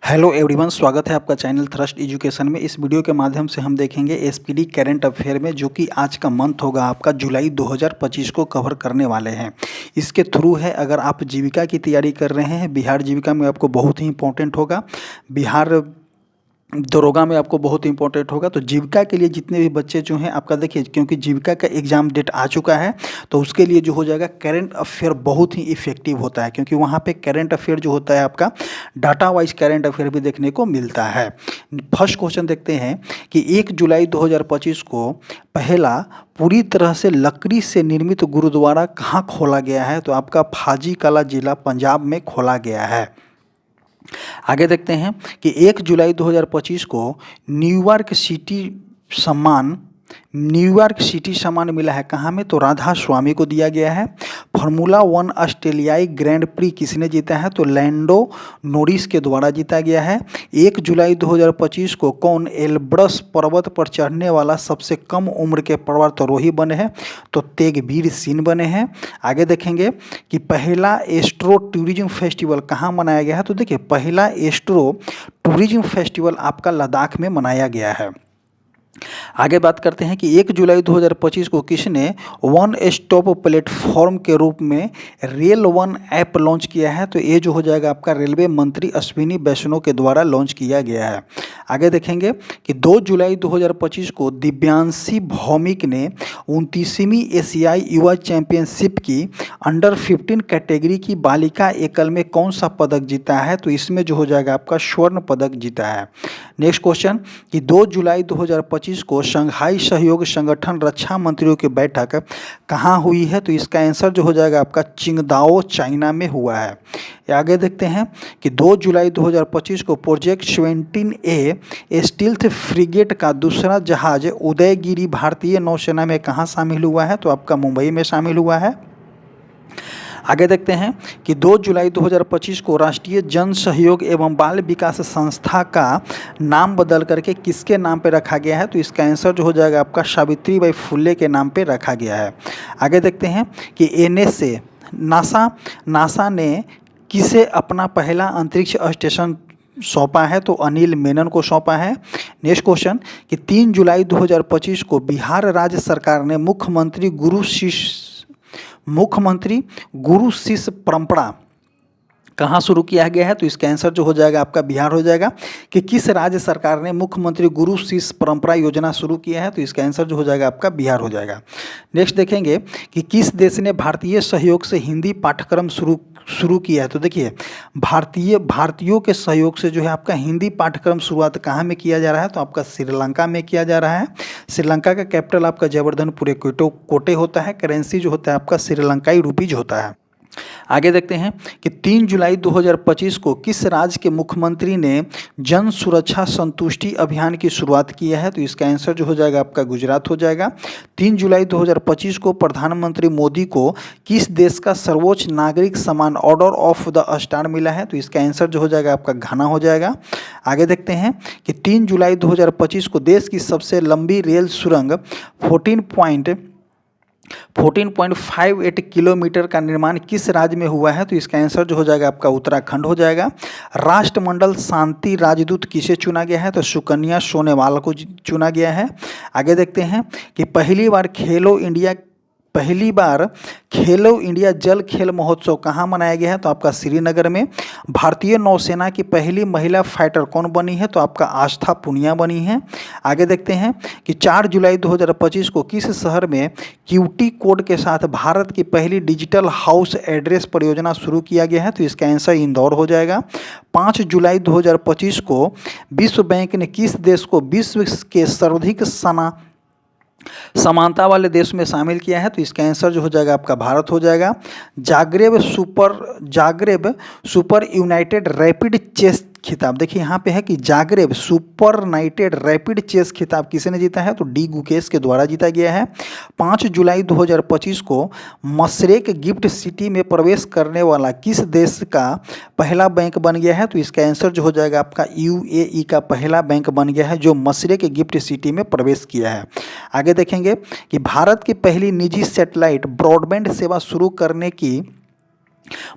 Hello everyone, स्वागत है आपका चैनल थ्रस्ट एजुकेशन में। इस वीडियो के माध्यम से हम देखेंगे एसपीडी करंट अफेयर में, जो कि आज का मंथ होगा आपका जुलाई 2025 को कवर करने वाले हैं। इसके थ्रू है, अगर आप जीविका की तैयारी कर रहे हैं, बिहार जीविका में आपको बहुत ही इंपॉर्टेंट होगा, बिहार दरोगा में आपको बहुत इंपॉर्टेंट होगा। तो जीविका के लिए जितने भी बच्चे जो हैं आपका, देखिए क्योंकि जीविका का एग्ज़ाम डेट आ चुका है, तो उसके लिए जो हो जाएगा करंट अफेयर बहुत ही इफेक्टिव होता है, क्योंकि वहाँ पे करंट अफेयर जो होता है आपका डाटा वाइज करंट अफेयर भी देखने को मिलता है। फर्स्ट क्वेश्चन देखते हैं कि 1 जुलाई 2025 को पहला पूरी तरह से लकड़ी से निर्मित गुरुद्वारा कहाँ खोला गया है? तो आपका फाजी कला जिला पंजाब में खोला गया है। आगे देखते हैं कि 1 जुलाई 2025 को न्यूयॉर्क सिटी सम्मान मिला है कहाँ में? तो राधा स्वामी को दिया गया है। फार्मूला 1 ऑस्ट्रेलियाई ग्रैंड प्री किसने जीता है? तो लैंडो नोरिस के द्वारा जीता गया है। 1 जुलाई 2025 को कौन एल्ब्रस पर्वत पर चढ़ने वाला सबसे कम उम्र के पर्वतारोही बने हैं? तो तेगवीर सिंह बने हैं। आगे देखेंगे कि पहला एस्ट्रो टूरिज्म फेस्टिवल कहाँ मनाया गया है? तो देखिए, पहला एस्ट्रो टूरिज्म फेस्टिवल आपका लद्दाख में मनाया गया है। आगे बात करते हैं कि 1 जुलाई 2025 को किसने वन स्टॉप प्लेटफॉर्म के रूप में रेल वन ऐप लॉन्च किया है? तो ये जो हो जाएगा आपका रेलवे मंत्री अश्विनी वैष्णव के द्वारा लॉन्च किया गया है। आगे देखेंगे कि 2 जुलाई 2025 को दिव्यांशी भौमिक ने 29वीं एशियाई युवा चैंपियनशिप की अंडर 15 कैटेगरी की बालिका एकल में कौन सा पदक जीता है? तो इसमें जो हो जाएगा आपका स्वर्ण पदक जीता है। नेक्स्ट क्वेश्चन कि 2 जुलाई 2025 को शंघाई सहयोग संगठन रक्षा मंत्रियों की बैठक कहाँ हुई है? तो इसका आंसर जो हो जाएगा आपका चिंगदाओ चाइना में हुआ है। आगे देखते हैं कि 2 जुलाई 2025 को प्रोजेक्ट 17A स्टील्थ फ्रिगेट का दूसरा जहाज उदयगिरी भारतीय नौसेना में कहाँ शामिल हुआ है? तो आपका मुंबई में शामिल हुआ है। आगे देखते हैं कि 2 जुलाई 2025 को राष्ट्रीय जन सहयोग एवं बाल विकास संस्था का नाम बदल करके किसके नाम पे रखा गया है? तो इसका आंसर जो हो जाएगा आपका सावित्रीबाई फुले के नाम पे रखा गया है। आगे देखते हैं कि नासा ने किसे अपना पहला अंतरिक्ष स्टेशन सौंपा है? तो अनिल मेनन को सौंपा है। नेक्स्ट क्वेश्चन कि 3 जुलाई 2025 को बिहार राज्य सरकार ने मुख्यमंत्री गुरु शिष्य परंपरा कहाँ शुरू किया गया है? तो इसका आंसर जो हो जाएगा आपका बिहार हो जाएगा। कि किस राज्य सरकार ने मुख्यमंत्री गुरु शिष्य परंपरा योजना शुरू किया है? तो इसका आंसर जो हो जाएगा आपका बिहार हो जाएगा। नेक्स्ट देखेंगे कि किस देश ने भारतीय सहयोग से हिंदी पाठ्यक्रम शुरू किया है? तो देखिए, भारतीयों के सहयोग से जो है आपका हिंदी पाठ्यक्रम शुरुआत कहाँ में किया जा रहा है? तो आपका श्रीलंका में किया जा रहा है। श्रीलंका का कैपिटल आपका जबरदनपुर कोटे होता है। करेंसी जो होता है आपका श्रीलंकाई रुपीज होता है। आगे देखते हैं कि 3 जुलाई 2025 को किस राज्य के मुख्यमंत्री ने जन सुरक्षा संतुष्टि अभियान की शुरुआत की है? तो इसका आंसर जो हो जाएगा आपका गुजरात हो जाएगा। 3 जुलाई 2025 को प्रधानमंत्री मोदी को किस देश का सर्वोच्च नागरिक सम्मान ऑर्डर ऑफ द स्टार मिला है? तो इसका आंसर जो हो जाएगा आपका घाना हो जाएगा। आगे देखते हैं कि 3 जुलाई 2025 को देश की सबसे लंबी रेल सुरंग 14.58 किलोमीटर का निर्माण किस राज्य में हुआ है? तो इसका आंसर जो हो जाएगा आपका उत्तराखंड हो जाएगा। राष्ट्रमंडल शांति राजदूत किसे चुना गया है? तो सुकन्या सोनेवाल को चुना गया है। आगे देखते हैं कि पहली बार खेलो इंडिया जल खेल महोत्सव कहाँ मनाया गया है? तो आपका श्रीनगर में। भारतीय नौसेना की पहली महिला फाइटर कौन बनी है? तो आपका आस्था पुनिया बनी है। आगे देखते हैं कि 4 जुलाई 2025 को किस शहर में क्यूटी कोड के साथ भारत की पहली डिजिटल हाउस एड्रेस परियोजना शुरू किया गया है? तो इसका आंसर इंदौर हो जाएगा। 5 जुलाई 2025 को विश्व बैंक ने किस देश को विश्व के सर्वाधिक समानता वाले देश में शामिल किया है? तो इसका आंसर जो हो जाएगा आपका भारत हो जाएगा। Zagreb super united rapid chess खिताब, देखिए यहाँ पे है कि Zagreb super united rapid chess खिताब किसने जीता है? तो डी गुकेश के द्वारा जीता गया है। 5 जुलाई 2025 को मशरेक गिफ्ट सिटी में प्रवेश करने वाला किस देश का पहला बैंक बन गया है? तो इसका आंसर जो हो जाएगा आपका यूएई का पहला बैंक बन गया है, जो मशरेक गिफ्ट सिटी में प्रवेश किया है। आगे देखेंगे कि भारत की पहली निजी सैटेलाइट ब्रॉडबैंड सेवा शुरू करने की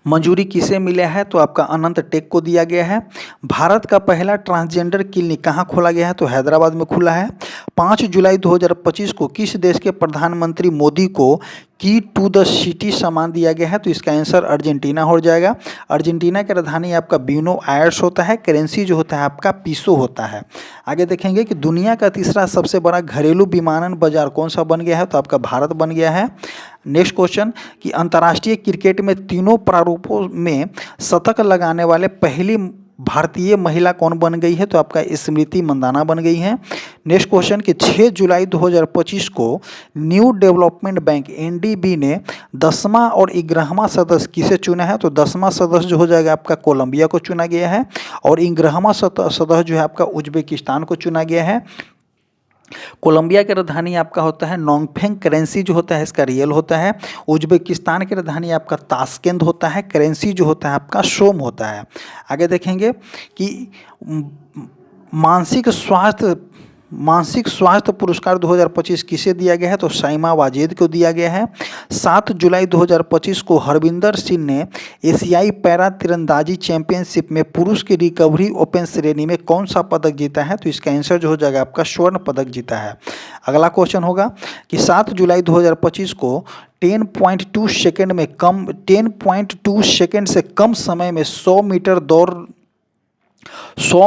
मंजूरी किसे मिला है? तो आपका अनंत टेक को दिया गया है। भारत का पहला ट्रांसजेंडर क्लिनिक कहाँ खोला गया है? तो हैदराबाद में खुला है। 5 जुलाई 2025 को किस देश के प्रधानमंत्री मोदी को की टू द सिटी सम्मान दिया गया है? तो इसका आंसर अर्जेंटीना हो जाएगा। अर्जेंटीना की राजधानी आपका ब्यूनो आयर्स होता है। करेंसी जो होता है आपका पीसो होता है। आगे देखेंगे कि दुनिया का तीसरा सबसे बड़ा घरेलू विमानन बाजार कौन सा बन गया है? तो आपका भारत बन गया है। नेक्स्ट क्वेश्चन कि अंतर्राष्ट्रीय क्रिकेट में तीनों प्रारूपों में शतक लगाने वाले पहली भारतीय महिला कौन बन गई है? तो आपका स्मृति मंदाना बन गई है। नेक्स्ट क्वेश्चन कि 6 जुलाई 2025 को न्यू डेवलपमेंट बैंक एनडीबी ने 10वां और 11वां सदस्य किसे चुना है? तो 10वां सदस्य जो हो जाएगा आपका कोलंबिया को चुना गया है और 11वां सदस्य जो है आपका उज्बेकिस्तान को चुना गया है। कोलंबिया की राजधानी आपका होता है नोंगफेंग। करेंसी जो होता है इसका रियल होता है। उज्बेकिस्तान की राजधानी आपका ताशकेंद होता है। करेंसी जो होता है आपका सोम होता है। आगे देखेंगे कि मानसिक स्वास्थ्य पुरस्कार 2025 किसे दिया गया है? तो साइमा वाजेद को दिया गया है। 7 जुलाई 2025 को हरविंदर सिंह ने एशियाई पैरा तीरंदाजी चैंपियनशिप में पुरुष की रिकवरी ओपन श्रेणी में कौन सा पदक जीता है? तो इसका आंसर जो हो जाएगा आपका स्वर्ण पदक जीता है। अगला क्वेश्चन होगा कि 7 जुलाई 2025 को 10.2 सेकेंड से कम समय में 100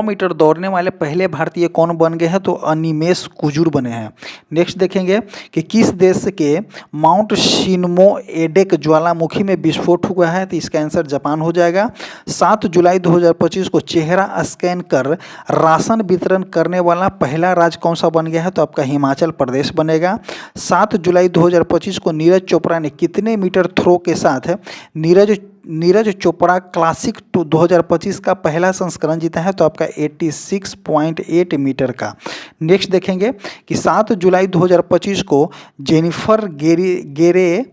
मीटर दौड़ने वाले पहले भारतीय कौन बन गए हैं? तो अनिमेश कुजूर बने हैं। नेक्स्ट देखेंगे कि किस देश के माउंट शिनमो एडेक ज्वालामुखी में विस्फोट हुआ है? तो इसका आंसर जापान हो जाएगा। 7 जुलाई 2025 को चेहरा स्कैन कर राशन वितरण करने वाला पहला राज्य कौन सा बन गया है? तो आपका हिमाचल प्रदेश बनेगा। 7 जुलाई 2025 को नीरज चोपड़ा ने कितने मीटर थ्रो के साथ नीरज चोपड़ा क्लासिक 2025 का पहला संस्करण जीता है? तो आपका 86.8 मीटर का। नेक्स्ट देखेंगे कि 7 जुलाई 2025 को जेनिफर गेरे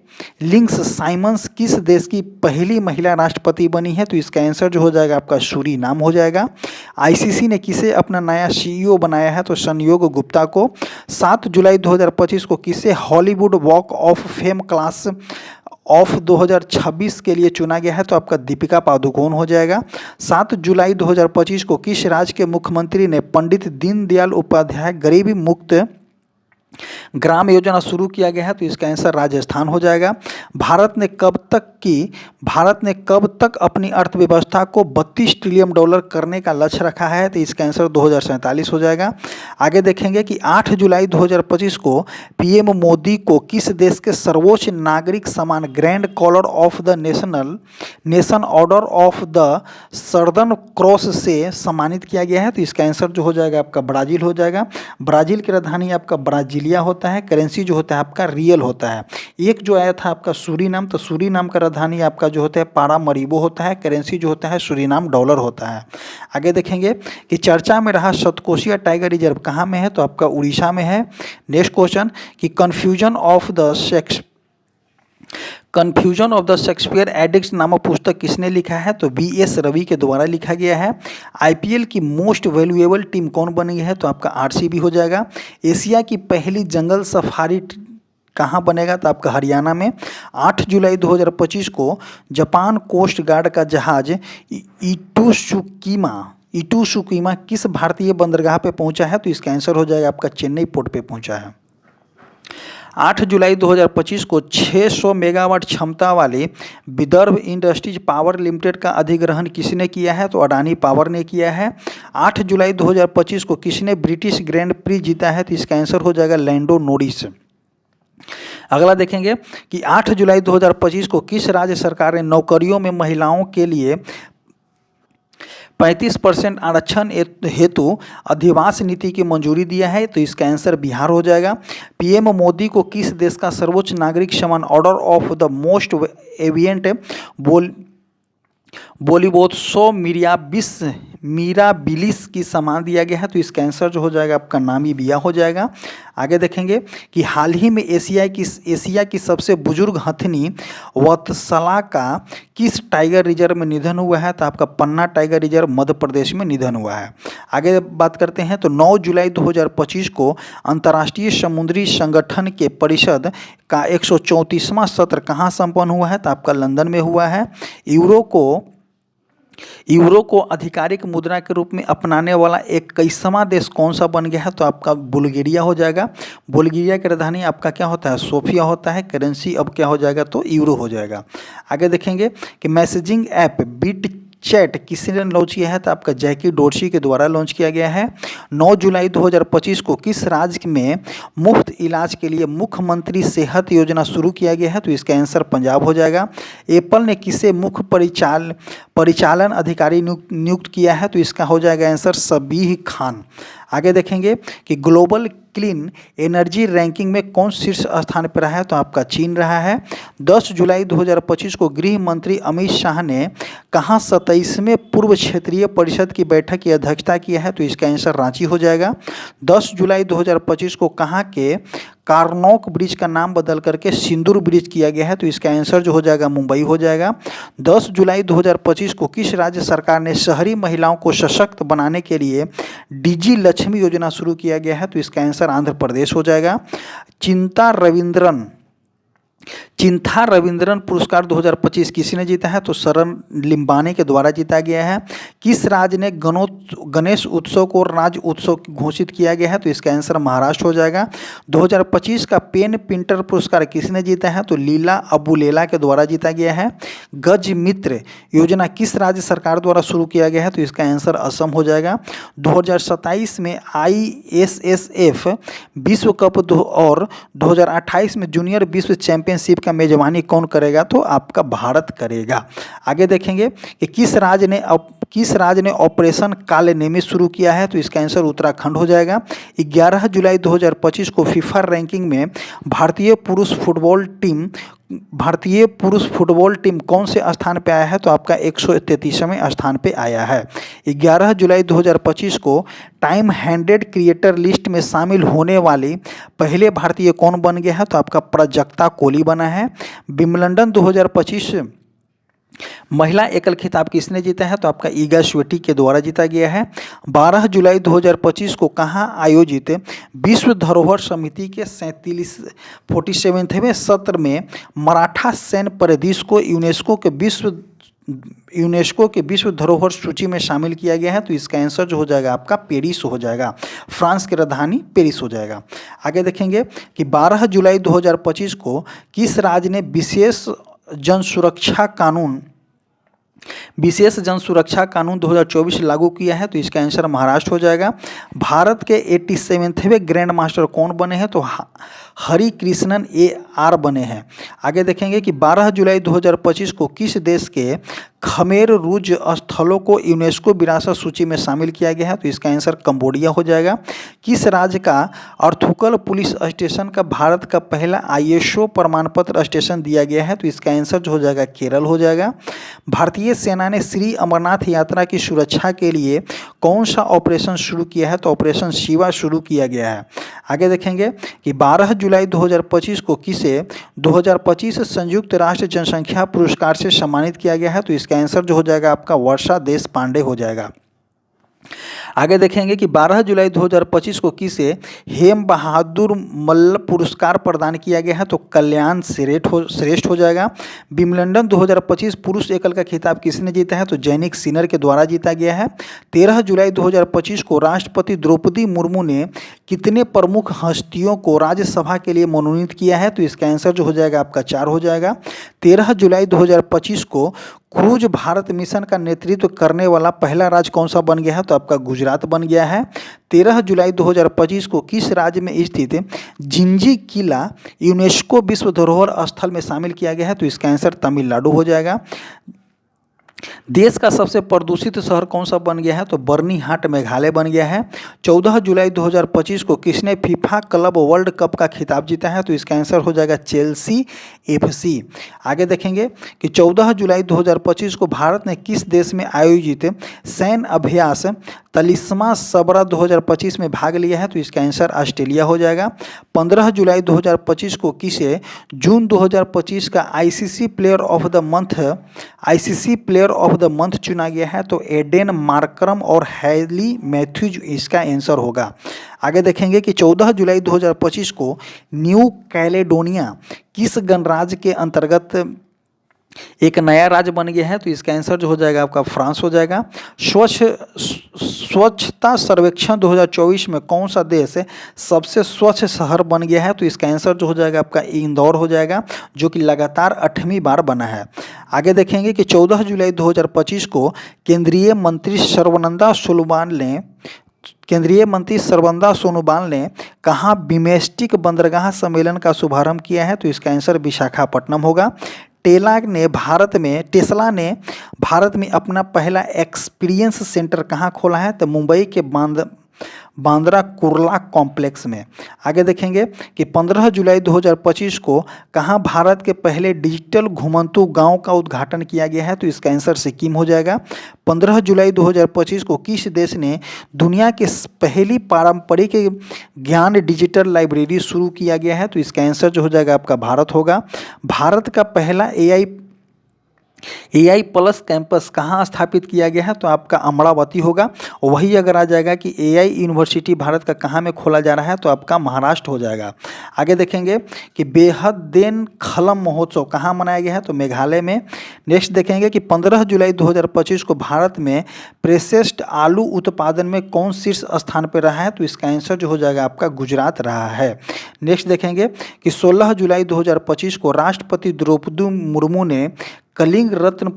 लिंक्स साइमंस किस देश की पहली महिला राष्ट्रपति बनी है? तो इसका आंसर जो हो जाएगा आपका सूरीनाम हो जाएगा। आईसीसी ने किसे अपना नया सीईओ बनाया है? तो संयोग गुप्ता को। 7 जुलाई 2025 को किसे Hollywood walk of fame class of 2026 के लिए चुना गया है? तो आपका दीपिका पादुकोण हो जाएगा। 7 जुलाई 2025 को किस राज्य के मुख्यमंत्री ने पंडित दीनदयाल उपाध्याय गरीबी मुक्त ग्राम योजना शुरू किया गया है? तो इसका आंसर राजस्थान हो जाएगा। भारत ने कब तक अपनी अर्थव्यवस्था को 32 ट्रिलियन डॉलर करने का लक्ष्य रखा है? तो इसका आंसर 2047 हो जाएगा। आगे देखेंगे कि 8 जुलाई 2025 को पीएम मोदी को किस देश के सर्वोच्च नागरिक सम्मान grand collar of the nation order of the southern cross से सम्मानित किया गया है? तो इसका आंसर जो हो जाएगा आपका ब्राजील हो जाएगा। ब्राजील की राजधानी आपका ब्राजीलिया होता है। करेंसी जो होता है आपका रियल होता है। एक जो आया था आपका सूरीनाम, तो सूरीनाम का राजधानी आपका जो होता है पारामरीबो होता है। करेंसी जो होता है सूरीनाम डॉलर होता है। आगे देखेंगे कि चर्चा में रहा सतकोशिया टाइगर रिजर्व कहाँ में है? तो आपका उड़ीसा में है। नेक्स्ट क्वेश्चन कि confusion of the Shakespeare addict नामक पुस्तक किसने लिखा है? तो BS रवि के द्वारा लिखा गया है। IPL की मोस्ट वैल्यूएबल टीम कौन बनी है? तो आपका RCB हो जाएगा। एशिया की पहली जंगल सफारी कहाँ बनेगा? तो आपका हरियाणा में। 8 जुलाई 2025 को जापान कोस्ट गार्ड का जहाज इटुसुकीमा किस भारतीय बंदरगाह पे पहुंचा है? तो इसका आंसर हो जाएगा आपका चेन्नई पोर्ट पे पहुंचा है। 8 जुलाई 2025 को 600 मेगावाट क्षमता वाले विदर्भ इंडस्ट्रीज पावर लिमिटेड का अधिग्रहण किसने किया है? तो अडानी पावर ने किया है। 8 जुलाई 2025 को किसने ब्रिटिश ग्रैंड प्री जीता है? तो इसका आंसर हो जाएगा लैंडो नोरिस। अगला देखेंगे कि 8 जुलाई 2025 को किस राज्य सरकार ने नौकरियों में महिलाओं के लिए 35% आरक्षण हेतु अधिवास नीति की मंजूरी दिया है? तो इसका आंसर बिहार हो जाएगा। पीएम मोदी को किस देश का सर्वोच्च नागरिक सम्मान order of the most ancient welwitschia mirabilis की सम्मान दिया गया है, तो इसका आंसर जो हो जाएगा आपका नामीबिया हो जाएगा। आगे देखेंगे कि हाल ही में एशिया की सबसे बुजुर्ग हथिनी वत्सला का किस टाइगर रिजर्व में निधन हुआ है, तो आपका पन्ना टाइगर रिजर्व मध्य प्रदेश में निधन हुआ है। आगे बात करते हैं तो 9 जुलाई 2025 को अंतर्राष्ट्रीय समुद्री संगठन के परिषद का 134वां सत्र कहाँ संपन्न हुआ है, तो आपका लंदन में हुआ है। यूरो को आधिकारिक मुद्रा के रूप में अपनाने वाला 21वां देश कौन सा बन गया है, तो आपका बुल्गारिया हो जाएगा। बुल्गारिया की राजधानी आपका क्या होता है, सोफिया होता है। करेंसी अब क्या हो जाएगा, तो यूरो हो जाएगा। आगे देखेंगे कि मैसेजिंग ऐप बीट चैट किसने लॉन्च किया है, तो आपका जैकी डोर्सी के द्वारा लॉन्च किया गया है। 9 जुलाई 2025 को किस राज्य में मुफ्त इलाज के लिए मुख्यमंत्री सेहत योजना शुरू किया गया है, तो इसका आंसर पंजाब हो जाएगा। एप्पल ने किसे मुख्य परिचालन अधिकारी नियुक्त किया है, तो इसका हो जाएगा आंसर सबीह खान। आगे देखेंगे कि ग्लोबल क्लीन एनर्जी रैंकिंग में कौन शीर्ष स्थान पर रहा है, तो आपका चीन रहा है। 10 जुलाई 2025 को गृह मंत्री अमित शाह ने कहाँ 27वें पूर्व क्षेत्रीय परिषद की बैठक की अध्यक्षता की है, तो इसका आंसर रांची हो जाएगा। 10 जुलाई 2025 को कहाँ के कार्नोक ब्रिज का नाम बदल करके सिंदूर ब्रिज किया गया है, तो इसका आंसर जो हो जाएगा मुंबई हो जाएगा। 10 जुलाई 2025 को किस राज्य सरकार ने शहरी महिलाओं को सशक्त बनाने के लिए डिजी लक्ष्मी योजना शुरू किया गया है, तो इसका आंसर आंध्र प्रदेश हो जाएगा। चिंथा रविंद्रन पुरस्कार 2025 किसी ने जीता है, तो शरण लिम्बाने के द्वारा जीता गया है। किस राज्य ने गणेश उत्सव को राज्य उत्सव घोषित किया गया है, तो इसका आंसर महाराष्ट्र हो जाएगा। 2025 का पेन पिंटर पुरस्कार किसने जीता है, तो लीला अबुलेला के द्वारा जीता गया है। गज मित्र योजना किस राज्य सरकार द्वारा शुरू किया गया है, तो इसका आंसर असम हो जाएगा। 2027 में ISSF विश्व कप और 2028 में जूनियर विश्व चैंपियनशिप का मेजबानी कौन करेगा, तो आपका भारत करेगा। आगे देखेंगे कि किस राज्य ने ऑपरेशन काले नेमी शुरू किया है, तो इसका आंसर उत्तराखंड हो जाएगा। 11 जुलाई 2025 को फीफा रैंकिंग में भारतीय पुरुष फुटबॉल टीम कौन से स्थान पे आया है, तो आपका 133वें स्थान पे आया है। 11 जुलाई 2025 को टाइम 100 क्रिएटर लिस्ट में शामिल होने वाली पहले भारतीय कौन बन गया है, तो आपका प्राजक्ता कोहली बना है। विंबलडन 2025 महिला एकल खिताब किसने जीता है, तो आपका ईगा स्वीटी के द्वारा जीता गया है। 12 जुलाई 2025 को कहाँ आयोजित विश्व धरोहर समिति के 47वें सत्र में मराठा सैन्य परिदृश्य को यूनेस्को के विश्व धरोहर सूची में शामिल किया गया है, तो इसका आंसर जो हो जाएगा आपका पेरिस हो जाएगा। फ्रांस की राजधानी पेरिस हो जाएगा। आगे देखेंगे कि 12 जुलाई 2025 को किस राज्य ने विशेष जन सुरक्षा कानून 2024 लागू किया है, तो इसका आंसर महाराष्ट्र हो जाएगा। भारत के 87वें ग्रैंड मास्टर कौन बने हैं, तो हरि कृष्णन AR बने हैं। आगे देखेंगे कि 12 जुलाई 2025 को किस देश के खमेर रुज स्थलों को यूनेस्को विरासत सूची में शामिल किया गया है, तो इसका आंसर कंबोडिया हो जाएगा। किस राज्य का अर्थुकल पुलिस स्टेशन का भारत का पहला ISO प्रमाण पत्र स्टेशन दिया गया है, तो इसका आंसर जो हो जाएगा केरल हो जाएगा। भारतीय सेना ने श्री अमरनाथ यात्रा की सुरक्षा के लिए कौन सा ऑपरेशन शुरू किया है, तो ऑपरेशन शिवा शुरू किया गया है। आगे देखेंगे कि 12 जुलाई 2025 को किसे 2025 संयुक्त राष्ट्र जनसंख्या पुरस्कार से सम्मानित किया गया है, तो इसका आंसर जो हो जाएगा आपका वर्षा देश पांडे हो जाएगा। आगे देखेंगे कि 12 जुलाई 2025 को किसे हेम बहादुर मल्ल पुरस्कार प्रदान किया गया है, तो कल्याण श्रेष्ठ हो जाएगा। विंबलडन 2025 पुरुष एकल का खिताब किसने जीता है, तो जैनिक सिनर के द्वारा जीता गया है। 13 जुलाई 2025 को राष्ट्रपति द्रौपदी मुर्मू ने कितने प्रमुख हस्तियों को राज्यसभा के लिए मनोनीत किया है, तो इसका आंसर जो हो जाएगा आपका 4 हो जाएगा। 13 जुलाई 2025 को क्रूज भारत मिशन का नेतृत्व करने वाला पहला राज्य कौन सा बन गया है, तो आपका गुजरात बन गया है। 13 जुलाई 2025 को किस राज्य में स्थित जिंजी किला यूनेस्को विश्व धरोहर स्थल में शामिल किया गया है, तो इसका आंसर तमिलनाडु हो जाएगा। देश का सबसे प्रदूषित शहर कौन सा बन गया है? तो बर्निहाट मेघालय बन गया है। 14 जुलाई 2025 को किसने फीफा क्लब वर्ल्ड कप का खिताब जीता है? तो इसका आंसर हो जाएगा चेल्सी एफसी। आगे देखेंगे कि 14 जुलाई 2025 को भारत ने किस देश में आयोजित सैन्य अभ्यास तलिस्मा सबरा 2025 में भाग लिया है? तो इसका आंसर ऑस्ट्रेलिया हो जाएगा। 15 जुलाई 2025 को किसे जून 2025 का ICC player of the month चुना गया है? तो एडेन मार्करम और हैली मैथ्यूज इसका आंसर होगा। आगे देखेंगे कि 14 जुलाई 2025 को न्यू कैलेडोनिया किस गणराज्य के अंतर्गत एक नया राज्य बन गया है? तो इसका आंसर जो हो जाएगा आपका फ्रांस हो जाएगा। स्वच्छता सर्वेक्षण 2024 में कौन सा देश सबसे स्वच्छ शहर बन गया है? तो इसका आंसर जो हो जाएगा आपका इंदौर हो जाएगा, जो कि लगातार 8वीं बार बना है। आगे देखेंगे कि 14 जुलाई 2025 को केंद्रीय मंत्री सर्बानंद सोनोवाल ने कहाँ बिमेस्टिक बंदरगाह सम्मेलन का शुभारंभ किया है? तो इसका आंसर विशाखापट्टनम होगा। टेस्ला ने भारत में अपना पहला एक्सपीरियंस सेंटर कहाँ खोला है? तो मुंबई के बांद्रा कुर्ला कॉम्प्लेक्स में। आगे देखेंगे कि 15 जुलाई 2025 को कहाँ भारत के पहले डिजिटल घुमंतू गांव का उद्घाटन किया गया है? तो इसका आंसर सिक्किम हो जाएगा। 15 जुलाई 2025 को किस देश ने दुनिया की पहली पारंपरिक ज्ञान डिजिटल लाइब्रेरी शुरू किया गया है? तो इसका आंसर जो हो जाएगा आपका भारत होगा। भारत का पहला एआई प्लस कैंपस कहाँ स्थापित किया गया है? तो आपका अमरावती होगा। वही अगर आ जाएगा कि एआई यूनिवर्सिटी भारत का कहाँ में खोला जा रहा है? तो आपका महाराष्ट्र हो जाएगा। आगे देखेंगे कि बेहदेन खलम महोत्सव कहाँ मनाया गया है? तो मेघालय में। नेक्स्ट देखेंगे कि 15 जुलाई 2025 को भारत में प्रोसेस्ड आलू उत्पादन में कौन शीर्ष स्थान पर रहा है? तो इसका आंसर जो हो जाएगा आपका गुजरात रहा है। नेक्स्ट देखेंगे कि 16 जुलाई 2025 को राष्ट्रपति द्रौपदी मुर्मू ने कलिंग रत्न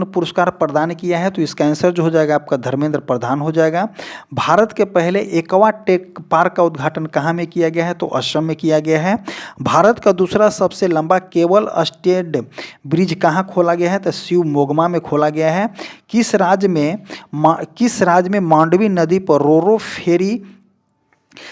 पुरस्कार प्रदान किया है। तो इसका आंसर जो हो जाएगा आपका धर्मेंद्र प्रधान हो जाएगा। भारत के पहले एक्वा टेक पार्क का उद्घाटन कहाँ में किया गया है? तो असम में किया गया है। भारत का दूसरा सबसे लंबा केबल स्टेड ब्रिज कहाँ खोला गया है? तो शिवमोग्गा में खोला गया है। किस राज्य में मांडवी नदी पर रोरो फेरी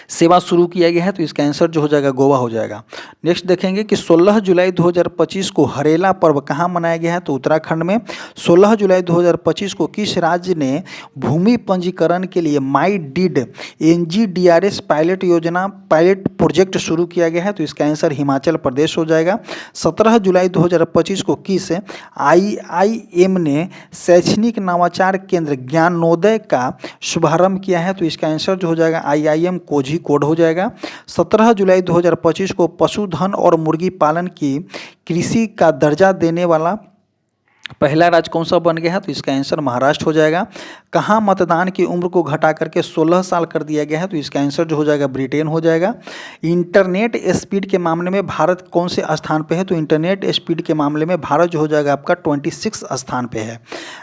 सेवा शुरू किया गया है? तो इसका आंसर जो हो जाएगा गोवा हो जाएगा। नेक्स्ट देखेंगे कि 16 जुलाई 2025 को हरेला पर्व कहाँ मनाया गया है? तो उत्तराखंड में। 16 जुलाई 2025 को किस राज्य ने भूमि पंजीकरण के लिए माई डीड NGDRS पायलट प्रोजेक्ट शुरू किया गया है? तो इसका आंसर हिमाचल प्रदेश हो जाएगा। 17 जुलाई 2025 को किस IIM ने शैक्षणिक नवाचार केंद्र ज्ञानोदय का शुभारंभ किया है? तो इसका आंसर जो हो जाएगा IIM कोझिकोड हो जाएगा। 17 जुलाई 2025 को पशुधन और मुर्गी पालन की कृषि का दर्जा देने वाला पहला राज्य कौन सा बन गया है? तो इसका आंसर महाराष्ट्र हो जाएगा। कहाँ मतदान की उम्र को घटा करके 16 साल कर दिया गया है? तो इसका आंसर जो हो जाएगा ब्रिटेन हो जाएगा। इंटरनेट स्पीड के मामले में भारत कौन से स्थान पे है? तो इंटरनेट स्पीड के मामले में भारत जो हो जाएगा आपका 26 स्थान पे है।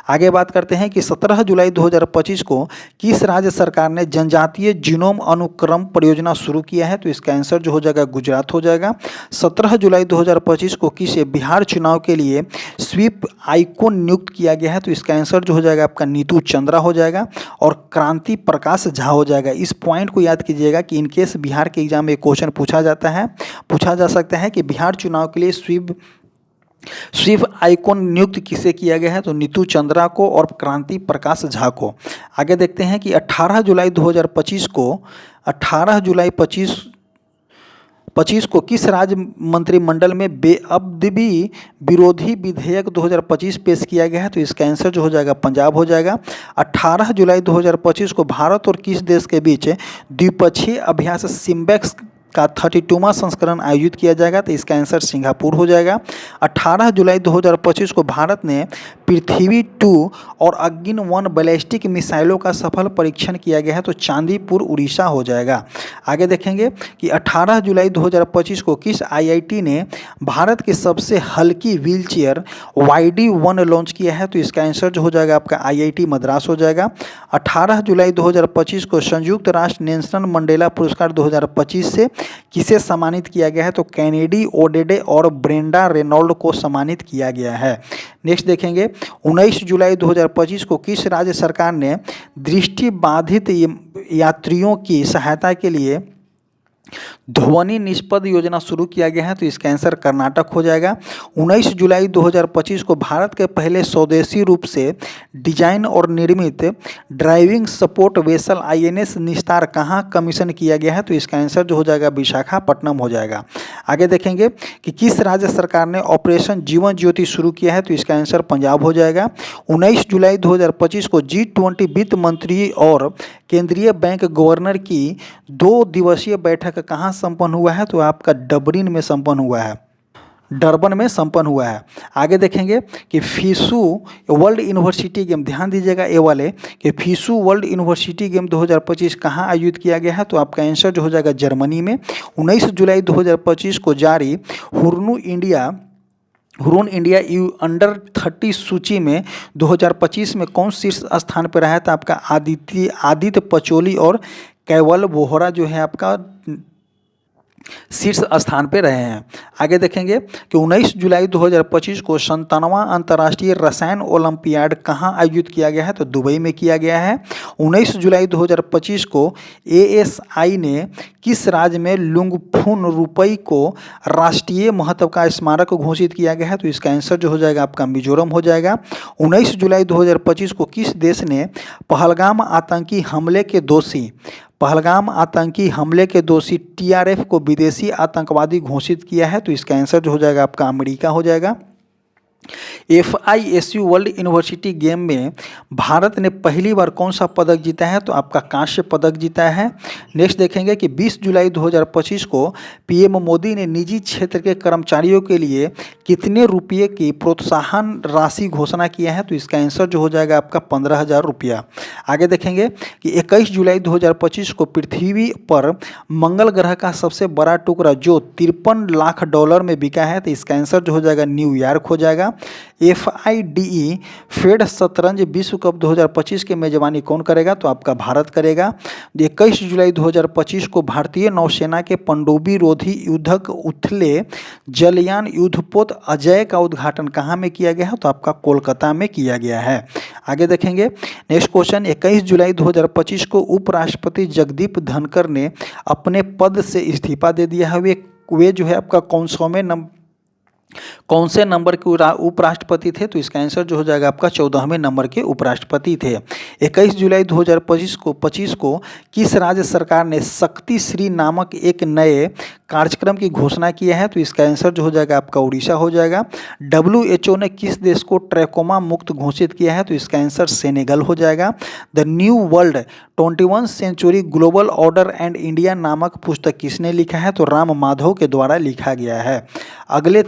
आगे बात करते हैं कि 17 जुलाई 2025 को किस राज्य सरकार ने जनजातीय जीनोम अनुक्रम परियोजना शुरू किया है? तो इसका आंसर जो हो जाएगा गुजरात हो जाएगा। 17 जुलाई 2025 को किस बिहार चुनाव के लिए स्वीप आइकॉन नियुक्त किया गया है? तो इसका आंसर जो हो जाएगा आपका नीतू चंद्रा हो जाएगा और क्रांति प्रकाश झा हो जाएगा। इस पॉइंट को याद कीजिएगा कि इनकेस बिहार के एग्जाम में क्वेश्चन पूछा जा सकता है कि बिहार चुनाव के लिए स्वीप आइकॉन नियुक्त किसे किया गया है? तो नीतू चंद्रा को और क्रांति प्रकाश झा को। आगे देखते हैं कि 18 जुलाई 2025 को किस राज्य मंत्रिमंडल में बेअदबी विरोधी विधेयक 2025 पेश किया गया है? तो इसका आंसर जो हो जाएगा पंजाब हो जाएगा। 18 जुलाई 2025 को भारत और किस देश के बीच द्विपक्षीय अभ्यास सिम्बेक्स का 32वां संस्करण आयोजित किया जाएगा? तो इसका आंसर सिंगापुर हो जाएगा। 18 जुलाई 2025 को भारत ने पृथ्वी 2 और अग्नि 1 बैलिस्टिक मिसाइलों का सफल परीक्षण किया गया है? तो चांदीपुर उड़ीसा हो जाएगा। आगे देखेंगे कि 18 जुलाई 2025 को किस IIT ने भारत की सबसे हल्की व्हीलचेयर YD1 लॉन्च किया है? तो इसका आंसर जो हो जाएगा आपका IIT मद्रास हो जाएगा। 18 जुलाई 2025 को संयुक्त राष्ट्र नेल्सन मंडेला पुरस्कार 2025 से किसे सम्मानित किया गया है? तो केनेडी ओडेडे और ब्रेंडा रेनॉल्ड को सम्मानित किया गया है। नेक्स्ट देखेंगे 19 जुलाई 2025 को किस राज्य सरकार ने दृष्टिबाधित यात्रियों की सहायता के लिए ध्वनि निष्पद योजना शुरू किया गया है? तो इसका आंसर कर्नाटक हो जाएगा। 19 जुलाई 2025 को भारत के पहले स्वदेशी रूप से डिजाइन और निर्मित ड्राइविंग सपोर्ट वेसल आईएनएस निस्तार कहाँ कमीशन किया गया है? तो इसका आंसर जो हो जाएगा विशाखापट्टनम हो जाएगा। आगे देखेंगे कि किस राज्य सरकार ने ऑपरेशन जीवन ज्योति शुरू किया है? तो इसका आंसर पंजाब हो जाएगा। 19 जुलाई 2025 को G20 वित्त मंत्री और केंद्रीय बैंक गवर्नर की 2 दिवसीय बैठक कहाँ संपन्न हुआ है? तो आपका डबलिन में संपन्न हुआ है, डरबन में संपन्न हुआ है। आगे देखेंगे कि फीसू वर्ल्ड यूनिवर्सिटी गेम, ध्यान दीजिएगा ये वाले कि फीसू वर्ल्ड यूनिवर्सिटी गेम 2025 कहाँ आयोजित किया गया है? तो आपका आंसर जो हो जाएगा जर्मनी में। 19 जुलाई 2025 को जारी हुरून इंडिया यू अंडर 30 सूची में 2025 में कौन शीर्ष स्थान पर रहा है? तो आपका आदित्य पचोली और कैवल बोहरा जो है आपका शीर्ष स्थान पे रहे हैं। आगे देखेंगे कि 19 जुलाई 2025 को 97वां अंतर्राष्ट्रीय रसायन ओलंपियाड कहाँ आयोजित किया गया है? तो दुबई में किया गया है। 19 जुलाई 2025 को एएसआई ने किस राज्य में लुंगफुन रुपई को राष्ट्रीय महत्व का स्मारक घोषित किया गया है? तो इसका आंसर जो हो जाएगा आपका मिजोरम हो जाएगा। 19 जुलाई 2025 को किस देश ने पहलगाम आतंकी हमले के दोषी टीआरएफ को विदेशी आतंकवादी घोषित किया है? तो इसका आंसर जो हो जाएगा आपका अमेरिका हो जाएगा। FISU वर्ल्ड यूनिवर्सिटी गेम में भारत ने पहली बार कौन सा पदक जीता है? तो आपका कांस्य पदक जीता है। नेक्स्ट देखेंगे कि 20 जुलाई 2025 को पीएम मोदी ने निजी क्षेत्र के कर्मचारियों के लिए कितने रुपये की प्रोत्साहन राशि घोषणा किया है? तो इसका आंसर जो हो जाएगा आपका 15,000 रुपया। आगे देखेंगे कि 21 जुलाई 2025 को पृथ्वी पर मंगल ग्रह का सबसे बड़ा टुकड़ा जो $53 लाख में बिका है, तो इसका आंसर जो हो जाएगा न्यूयॉर्क हो जाएगा। FIDE फेड शतरंज विश्व कप 2025 की मेजबानी कौन करेगा? तो आपका भारत करेगा। 21 जुलाई 2025 को भारतीय नौसेना के पनडुब्बी रोधी युद्धक उथले जलयान युद्धपोत अजय का उद्घाटन कहाँ में किया गया है? तो आपका कोलकाता में किया गया है। आगे देखेंगे नेक्स्ट क्वेश्चन 21 जुलाई 2025 को उपराष्ट्रपति जगदीप धनखड़ ने अपने पद से इस्तीफा दे दिया है। वे जो है आपका कौन से नंबर के उपराष्ट्रपति थे? तो इसका आंसर जो हो जाएगा आपका 14वें नंबर के उपराष्ट्रपति थे। 21 जुलाई 2025 को किस राज्य सरकार ने शक्ति श्री नामक एक नए कार्यक्रम की घोषणा की है? तो इसका आंसर जो हो जाएगा आपका उड़ीसा हो जाएगा। WHO ने किस देश को ट्रैकोमा मुक्त घोषित किया है? तो इसका आंसर सेनेगल हो जाएगा। The new world 21 century global order and India नामक पुस्तक किसने लिखा है? तो राम माधव के द्वारा लिखा गया है। अगले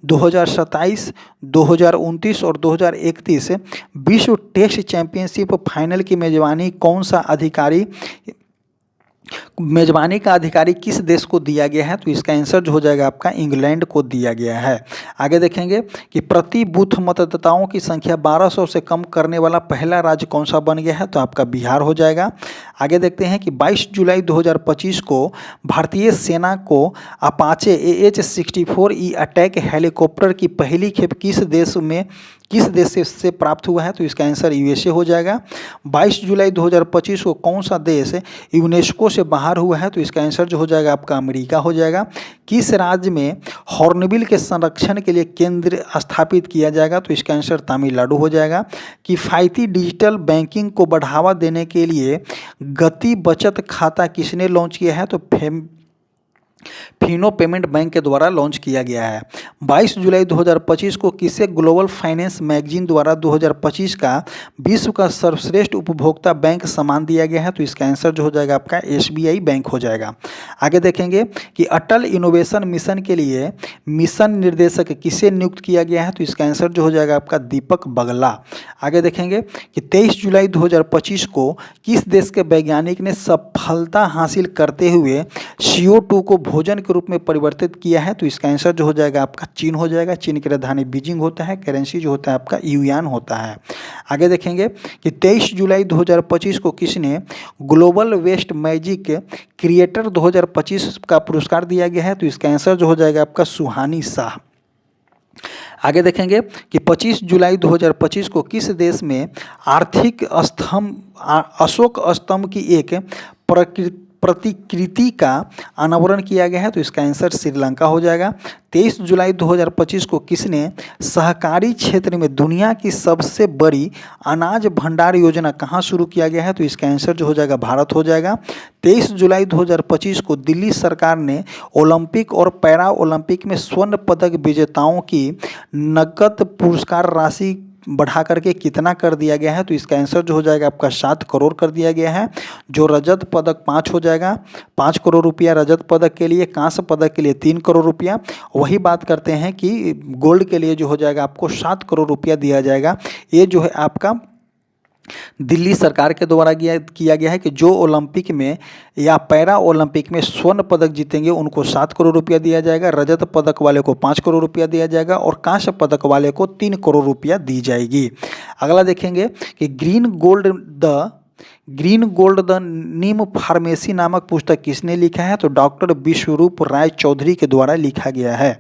2027, 2029 और 2031 विश्व टेस्ट चैंपियनशिप फाइनल की मेजबानी का अधिकारी किस देश को दिया गया है? तो इसका आंसर जो हो जाएगा आपका इंग्लैंड को दिया गया है। आगे देखेंगे कि प्रति बूथ मतदाताओं की संख्या 1200 से कम करने वाला पहला राज्य कौन सा बन गया है? तो आपका बिहार हो जाएगा। आगे देखते हैं कि 22 जुलाई 2025 को भारतीय सेना को अपाचे AH-64E अटैक हेलीकॉप्टर की पहली खेप किस देश से प्राप्त हुआ है? तो इसका आंसर USA हो जाएगा। 22 जुलाई 2025 को कौन सा देश यूनेस्को से बाहर हुआ है? तो इसका आंसर जो हो जाएगा आपका अमेरिका हो जाएगा। किस राज्य में हॉर्नबिल के संरक्षण के लिए केंद्र स्थापित किया जाएगा? तो इसका आंसर तमिलनाडु हो जाएगा। किफ़ायती डिजिटल बैंकिंग को बढ़ावा देने के लिए गति बचत खाता किसने लॉन्च किया है? तो फिनो पेमेंट बैंक के द्वारा लॉन्च किया गया है। 22 जुलाई 2025 को किसे ग्लोबल फाइनेंस मैगजीन द्वारा 2025 का विश्व का सर्वश्रेष्ठ उपभोक्ता बैंक सम्मान दिया गया है? तो इसका आंसर जो हो जाएगा आपका SBI बैंक हो जाएगा। आगे देखेंगे कि अटल इनोवेशन मिशन के लिए मिशन निर्देशक किसे नियुक्त किया गया है? तो इसका आंसर जो हो जाएगा आपका दीपक बगला। आगे देखेंगे कि 23 जुलाई 2025 को किस देश के वैज्ञानिक ने सफलता हासिल करते हुए CO2 को भोजन के रूप में परिवर्तित किया है? तो इसका आंसर जो हो जाएगा आपका चीन हो जाएगा। चीन की राजधानी बीजिंग होता है। करेंसी जो होता है आपका युआन होता है। आगे देखेंगे कि 23 जुलाई 2025 को किसने ग्लोबल वेस्ट मैजिक क्रिएटर 2025 का पुरस्कार दिया गया है? तो इसका आंसर जो हो जाएगा आपका सुहानी शाह। आगे देखेंगे कि 25 जुलाई 2025 को किस देश में आर्थिक अशोक स्तंभ की एक प्रतिकृति का अनावरण किया गया है? तो इसका आंसर श्रीलंका हो जाएगा। 23 जुलाई 2025 को किसने सहकारी क्षेत्र में दुनिया की सबसे बड़ी अनाज भंडार योजना कहाँ शुरू किया गया है? तो इसका आंसर जो हो जाएगा भारत हो जाएगा। 23 जुलाई 2025 को दिल्ली सरकार ने ओलंपिक और पैरा ओलंपिक में स्वर्ण पदक विजेताओं की नकद पुरस्कार राशि बढ़ा करके कितना कर दिया गया है? तो इसका आंसर जो हो जाएगा आपका 7 करोड़ कर दिया गया है। जो रजत पदक 5 हो जाएगा, 5 करोड़ रुपया रजत पदक के लिए, कांस्य पदक के लिए 3 करोड़ रुपया। वही बात करते हैं कि गोल्ड के लिए जो हो जाएगा आपको 7 करोड़ रुपया दिया जाएगा। ये जो है आपका दिल्ली सरकार के द्वारा किया गया है कि जो ओलंपिक में या पैरा ओलंपिक में स्वर्ण पदक जीतेंगे उनको 7 करोड़ रुपया दिया जाएगा, रजत पदक वाले को 5 करोड़ रुपया दिया जाएगा और कांस्य पदक वाले को 3 करोड़ रुपया दी जाएगी। अगला देखेंगे कि green gold the Neem pharmacy नामक पुस्तक किसने लिखा है? तो डॉक्टर विश्वरूप राय चौधरी के द्वारा लिखा गया है।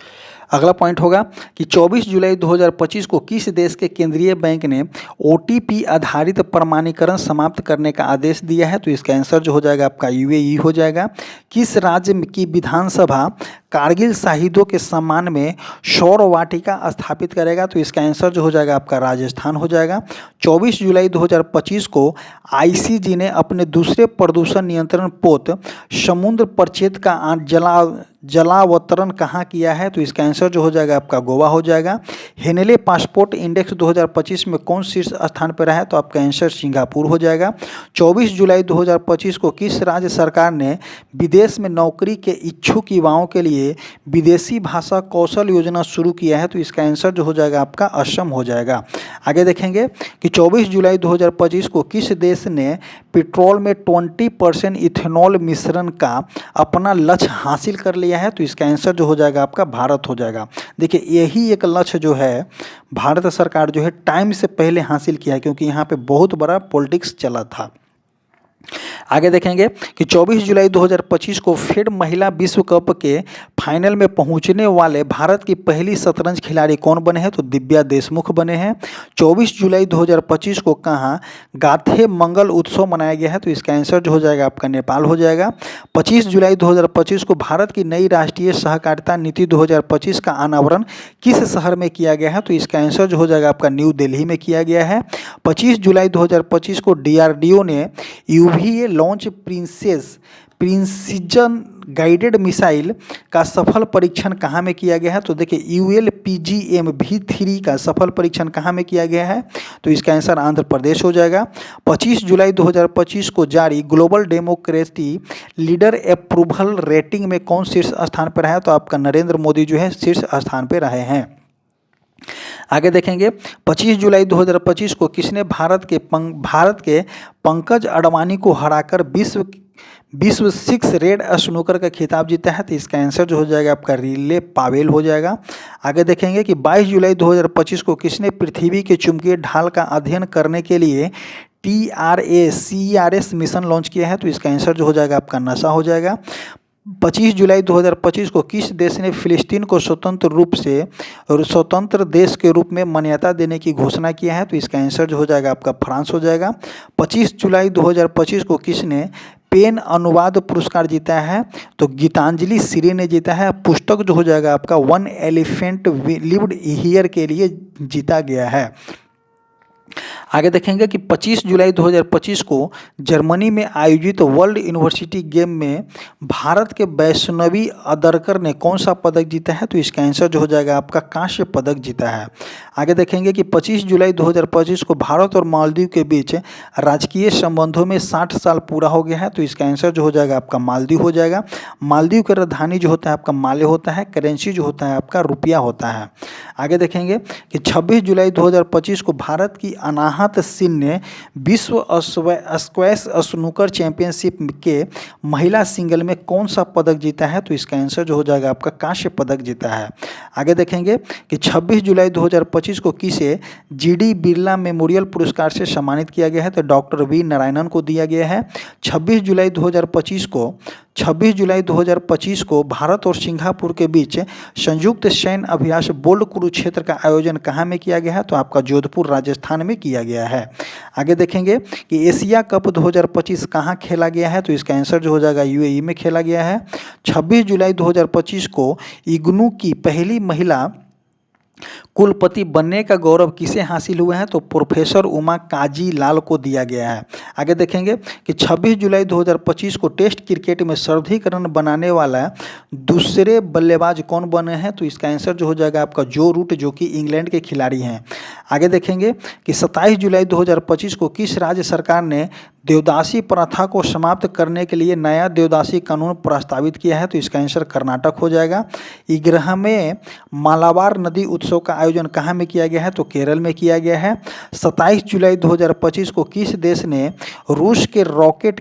अगला पॉइंट होगा कि 24 जुलाई 2025 को किस देश के केंद्रीय बैंक ने ओटीपी आधारित प्रमाणीकरण समाप्त करने का आदेश दिया है? तो इसका आंसर जो हो जाएगा आपका यूएई हो जाएगा। किस राज्य की विधानसभा कारगिल शहीदों के सम्मान में सौर वाटिका स्थापित करेगा? तो इसका आंसर जो हो जाएगा आपका राजस्थान हो जाएगा। 24 जुलाई 2025 को आईसीजी ने अपने दूसरे प्रदूषण नियंत्रण पोत समुद्र परिक्षेत्र का जलावतरण कहाँ किया है? तो इसका आंसर जो हो जाएगा आपका गोवा हो जाएगा। हेनेले पासपोर्ट इंडेक्स 2025 में कौन शीर्ष स्थान पर रहा है? तो आपका आंसर सिंगापुर हो जाएगा। 24 जुलाई 2025 को किस राज्य सरकार ने विदेश में नौकरी के इच्छुक युवाओं के लिए विदेशी भाषा कौशल योजना शुरू किया है? तो इसका आंसर जो हो जाएगा आपका असम हो जाएगा। आगे देखेंगे कि 24 जुलाई 2025 को किस देश ने पेट्रोल में 20% इथेनॉल मिश्रण का अपना लक्ष्य हासिल कर लिया है? तो इसका आंसर जो हो जाएगा आपका भारत हो जाएगा। देखिए यही एक लक्ष्य जो है भारत सरकार जो है टाइम से पहले हासिल किया है, क्योंकि यहाँ पे बहुत बड़ा पॉलिटिक्स चला था। आगे देखेंगे कि 24 जुलाई 2025 को फेड महिला विश्व कप के फाइनल में पहुंचने वाले भारत की पहली शतरंज खिलाड़ी कौन बने हैं? तो दिव्या देशमुख बने हैं। 24 जुलाई 2025 को कहाँ गाथे मंगल उत्सव मनाया गया है? तो इसका आंसर जो हो जाएगा आपका नेपाल हो जाएगा। 25 जुलाई 2025 को भारत की नई राष्ट्रीय सहकारिता नीति 2025 का अनावरण किस शहर में किया गया है? तो इसका आंसर जो हो जाएगा आपका न्यू दिल्ली में किया गया है। 25 जुलाई 2025 को डीआरडीओ ने यूवीए लॉन्च प्रिंसिजन गाइडेड मिसाइल का सफल परीक्षण कहाँ में किया गया है? तो देखिए ULPGM-V3 का सफल परीक्षण कहाँ में किया गया है? तो इसका आंसर आंध्र प्रदेश हो जाएगा। 25 जुलाई 2025 को जारी global democracy leader approval rating में कौन शीर्ष स्थान पर है? तो आपका नरेंद्र मोदी जो है शीर्ष स्थान पर रहे हैं। आगे देखेंगे 25 जुलाई 2025 को किसने भारत के पंकज अडवाणी को हराकर विश्व 6 रेड स्नूकर का खिताब जीता है? तो इसका आंसर जो हो जाएगा आपका रिले पावेल हो जाएगा। आगे देखेंगे कि 22 जुलाई 2025 को किसने पृथ्वी के चुंबकीय ढाल का अध्ययन करने के लिए TRACERS मिशन लॉन्च किया है? तो इसका आंसर जो हो जाएगा आपका नासा हो जाएगा। 25 जुलाई 2025 को किस देश ने फिलिस्तीन को स्वतंत्र देश के रूप में मान्यता देने की घोषणा किया है? तो इसका आंसर जो हो जाएगा आपका फ्रांस हो जाएगा। 25 जुलाई 2025 को किसने पेन अनुवाद पुरस्कार जीता है? तो गीतांजलि श्री ने जीता है। पुस्तक जो हो जाएगा आपका वन एलिफेंट लिव्ड हियर के लिए जीता गया है। आगे देखेंगे कि 25 जुलाई 2025 को जर्मनी में आयोजित वर्ल्ड यूनिवर्सिटी गेम में भारत के वैष्णवी अदरकर ने कौन सा पदक जीता है? तो इसका आंसर जो हो जाएगा आपका कांस्य पदक जीता है। आगे देखेंगे कि 25 जुलाई 2025 को भारत और मालदीव के बीच राजकीय संबंधों में 60 साल पूरा हो गया है। तो इसका आंसर जो हो जाएगा आपका मालदीव हो जाएगा। मालदीव की राजधानी जो होता है आपका माले होता है। करेंसी जो होता है आपका रुपया होता है। आगे देखेंगे कि 26 जुलाई 2025 को भारत की अनाहत सिंह ने विश्व स्क्वैश स्नूकर चैंपियनशिप के महिला सिंगल में कौन सा पदक जीता है, तो इसका आंसर जो हो जाएगा आपका कांस्य पदक जीता है। आगे देखेंगे कि 26 जुलाई 2025 को किसे जीडी बिरला मेमोरियल पुरस्कार से सम्मानित किया गया है, तो डॉक्टर वी नारायणन को दिया गया है। 26 जुलाई 2025 को भारत और सिंगापुर के बीच संयुक्त सैन्य अभ्यास बोल्ड कुरुक्षेत्र का आयोजन कहाँ में किया गया है, तो आपका जोधपुर राजस्थान में किया गया है। आगे देखेंगे कि एशिया कप 2025 कहाँ खेला गया है, तो इसका आंसर जो हो जाएगा यूएई में खेला गया है। 26 जुलाई 2025 को इग्नू की पहली महिला कुलपति बनने का गौरव किसे हासिल हुआ है, तो प्रोफेसर उमा काजी लाल को दिया गया है। आगे देखेंगे कि 26 जुलाई 2025 को टेस्ट क्रिकेट में सर्वाधिक रन बनाने वाला दूसरे बल्लेबाज कौन बने हैं, तो इसका आंसर जो हो जाएगा आपका जो रूट, जो कि इंग्लैंड के खिलाड़ी हैं। आगे देखेंगे कि 27 जुलाई 2025 को किस राज्य सरकार ने देवदासी प्रथा को समाप्त करने के लिए नया देवदासी कानून प्रस्तावित किया है, तो इसका आंसर कर्नाटक हो जाएगा। इग्रह में मालाबार नदी उत्सव का आयोजन कहाँ में किया गया है, तो केरल में किया गया है। 27 जुलाई 2025 को किस देश ने रूस के रॉकेट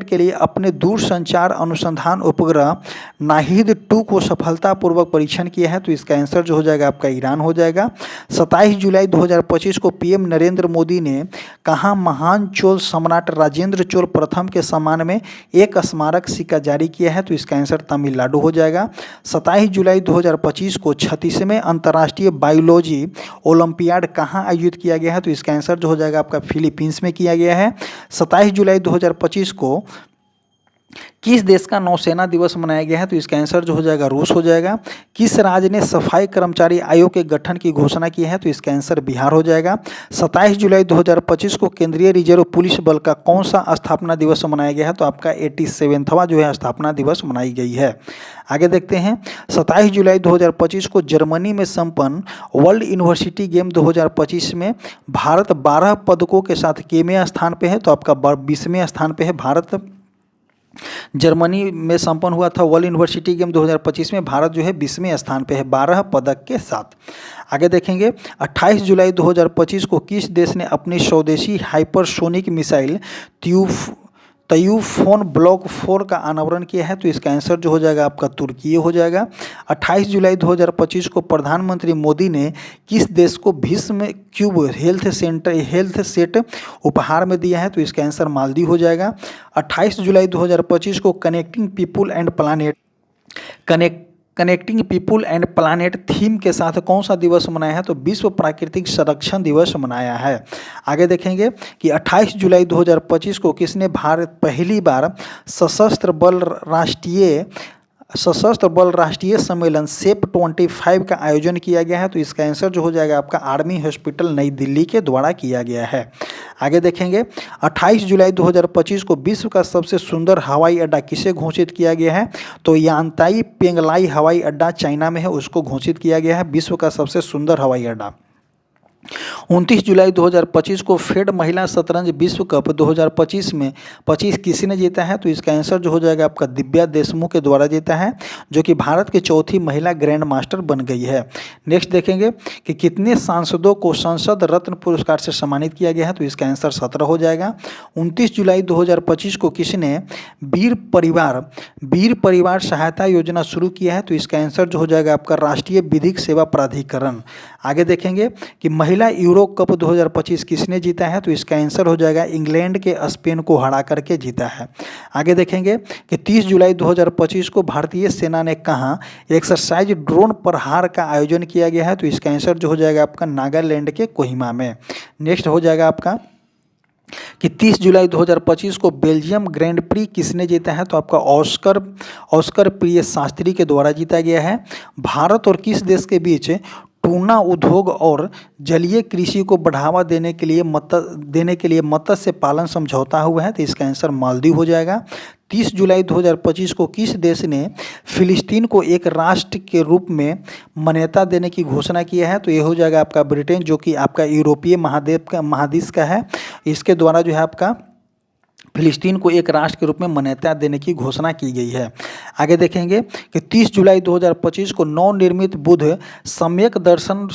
के लिए अपने दूरसंचार अनुसंधान उपग्रह नाहिद 2 को सफलतापूर्वक परीक्षण किया है, तो इसका आंसर जो हो जाएगा आपका ईरान हो जाएगा। 27 जुलाई 2025 को पीएम नरेंद्र मोदी ने कहाँ महान चोल सम्राट राजेंद्र चोल प्रथम के सम्मान में एक स्मारक सिक्का जारी किया है, तो इसका आंसर तमिलनाडु हो जाएगा। 27 जुलाई 2025 को 36वें अंतर्राष्ट्रीय बायोलॉजी ओलंपियाड कहाँ आयोजित किया गया है, तो इसका आंसर जो हो जाएगा आपका फिलीपींस में किया गया है। 27 जुलाई 2025 को किस देश का नौसेना दिवस मनाया गया है, तो इसका आंसर जो हो जाएगा रूस हो जाएगा। किस राज्य ने सफाई कर्मचारी आयोग के गठन की घोषणा की है, तो इसका आंसर बिहार हो जाएगा। 27 जुलाई 2025 को केंद्रीय रिजर्व पुलिस बल का कौन सा स्थापना दिवस मनाया गया है, तो आपका 87वां जो है स्थापना दिवस मनाई गई है। आगे देखते हैं 27 जुलाई 2025 को जर्मनी में संपन्न वर्ल्ड यूनिवर्सिटी गेम 2025 में भारत 12 पदकों के साथ कितवें स्थान पे है, तो आपका 20वें स्थान पे है। भारत जर्मनी में संपन्न हुआ था वर्ल्ड यूनिवर्सिटी गेम 2025 में भारत जो है 20वें स्थान पे है 12 पदक के साथ। आगे देखेंगे 28 जुलाई 2025 को किस देश ने अपनी स्वदेशी हाइपरसोनिक मिसाइल तयूफोन ब्लॉक 4 का अनावरण किया है, तो इसका आंसर जो हो जाएगा आपका तुर्की हो जाएगा। 28 जुलाई 2025 को प्रधानमंत्री मोदी ने किस देश को भीष्म क्यूब हेल्थ सेट उपहार में दिया है, तो इसका आंसर मालदीव हो जाएगा। 28 जुलाई 2025 को connecting people and planet theme के साथ कौन सा दिवस मनाया है, तो विश्व प्राकृतिक संरक्षण दिवस मनाया है। आगे देखेंगे कि 28 जुलाई 2025 को किसने भारत पहली बार सशस्त्र बल राष्ट्रीय सम्मेलन सेप 25 का आयोजन किया गया है, तो इसका आंसर जो हो जाएगा आपका आर्मी हॉस्पिटल नई दिल्ली के द्वारा किया गया है। आगे देखेंगे 28 जुलाई 2025 को विश्व का सबसे सुंदर हवाई अड्डा किसे घोषित किया गया है, तो यांताई पेंगलाई हवाई अड्डा चाइना में है, उसको घोषित किया गया है विश्व का सबसे सुंदर हवाई अड्डा। 29 जुलाई 2025 को फेड महिला शतरंज विश्व कप 2025 में 25 किसी ने जीता है, तो इसका आंसर जो हो जाएगा आपका दिव्या देशमुख के द्वारा जीता है, जो कि भारत की चौथी महिला ग्रैंड मास्टर बन गई है। नेक्स्ट देखेंगे कि कितने सांसदों को संसद रत्न पुरस्कार से सम्मानित किया गया है, तो इसका आंसर 17 हो जाएगा। 29 जुलाई 2025 को किसने वीर परिवार सहायता योजना शुरू किया है, तो इसका आंसर जो हो जाएगा आपका राष्ट्रीय विधिक सेवा प्राधिकरण। आगे देखेंगे कि महिला यूरो कप 2025 किसने जीता है, तो इसका आंसर हो जाएगा इंग्लैंड के स्पेन को हरा करके जीता है। आगे देखेंगे कि 30 जुलाई 2025 को भारतीय सेना ने कहाँ एक्सरसाइज ड्रोन प्रहार का आयोजन किया गया है, तो इसका आंसर जो हो जाएगा आपका नागालैंड के कोहिमा में। नेक्स्ट हो जाएगा आपका कि 30 जुलाई 2025 को बेल्जियम ग्रैंड प्री किसने जीता है, तो आपका ऑस्कर प्रिय शास्त्री के द्वारा जीता गया है। भारत और किस देश के बीच टूना उद्योग और जलीय कृषि को बढ़ावा देने के लिए मत्स्य पालन समझौता हुआ है, तो इसका आंसर मालदीव हो जाएगा। 30 जुलाई 2025 को किस देश ने फिलिस्तीन को एक राष्ट्र के रूप में मान्यता देने की घोषणा किया है, तो ये हो जाएगा आपका ब्रिटेन, जो कि आपका यूरोपीय महादेश का है। इसके द्वारा जो है आपका फिलिस्तीन को एक राष्ट्र के रूप में मान्यता देने की घोषणा की गई है। आगे देखेंगे कि 30 जुलाई 2025 को नवनिर्मित बुद्ध सम्यक दर्शन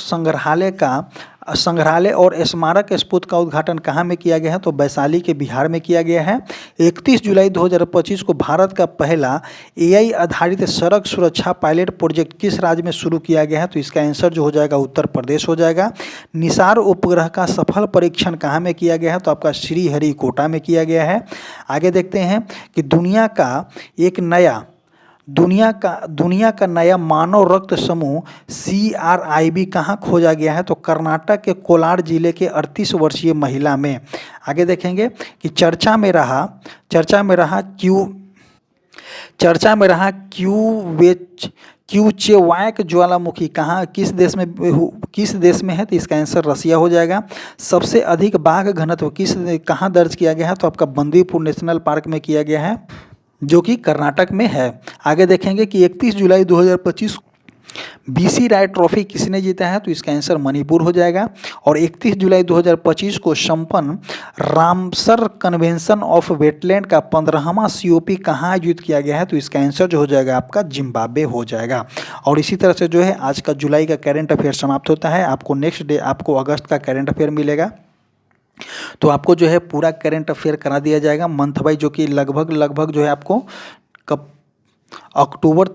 संग्रहालय और स्मारक स्तूप का उद्घाटन कहाँ में किया गया है, तो वैशाली के बिहार में किया गया है। 31 जुलाई 2025 को भारत का पहला एआई आधारित सड़क सुरक्षा पायलट प्रोजेक्ट किस राज्य में शुरू किया गया है, तो इसका आंसर जो हो जाएगा उत्तर प्रदेश हो जाएगा। निसार उपग्रह का सफल परीक्षण कहाँ में किया गया है, तो आपका श्रीहरिकोटा में किया गया है। आगे देखते हैं कि दुनिया का नया मानव रक्त समूह CRIB कहाँ खोजा गया है, तो कर्नाटक के कोलार जिले के 38 वर्षीय महिला में। आगे देखेंगे कि चर्चा में रहा क्यूचेवाक ज्वालामुखी किस देश में है, तो इसका आंसर रसिया हो जाएगा। सबसे अधिक बाघ घनत्व कहाँ दर्ज किया गया है, तो आपका बंदीपुर नेशनल पार्क में किया गया है, जो कि कर्नाटक में है। आगे देखेंगे कि 31 जुलाई 2025 BC राय ट्रॉफी किसने जीता है, तो इसका आंसर मणिपुर हो जाएगा। और 31 जुलाई 2025 को संपन्न रामसर कन्वेंशन ऑफ वेटलैंड का 15वां COP कहाँ आयोजित किया गया है, तो इसका आंसर जो हो जाएगा आपका जिम्बाब्वे हो जाएगा। और इसी तरह से जो है आज का जुलाई का करंट अफेयर समाप्त होता है। आपको नेक्स्ट डे आपको अगस्त का करंट अफेयर मिलेगा, तो आपको जो है पूरा करंट अफेयर करा दिया जाएगा मंथ वाइज, जो कि लगभग जो है आपको कब अक्टूबर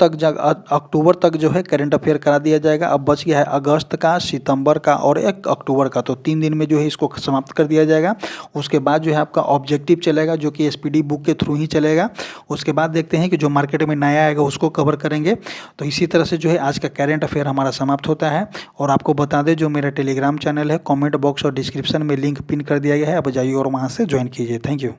तक जो है करंट अफेयर करा दिया जाएगा। अब बच गया है अगस्त का, सितंबर का और 1 अक्टूबर का, तो 3 दिन में जो है इसको समाप्त कर दिया जाएगा। उसके बाद जो है आपका ऑब्जेक्टिव चलेगा, जो कि SPD बुक के थ्रू ही चलेगा। उसके बाद देखते हैं कि जो मार्केट में नया आएगा उसको कवर करेंगे। तो इसी तरह से जो है आज का करंट अफेयर हमारा समाप्त होता है। और आपको बता दें जो मेरा टेलीग्राम चैनल है, कॉमेंट बॉक्स और डिस्क्रिप्शन में लिंक पिन कर दिया गया है, अब जाइए और वहाँ से ज्वाइन कीजिए। Thank you.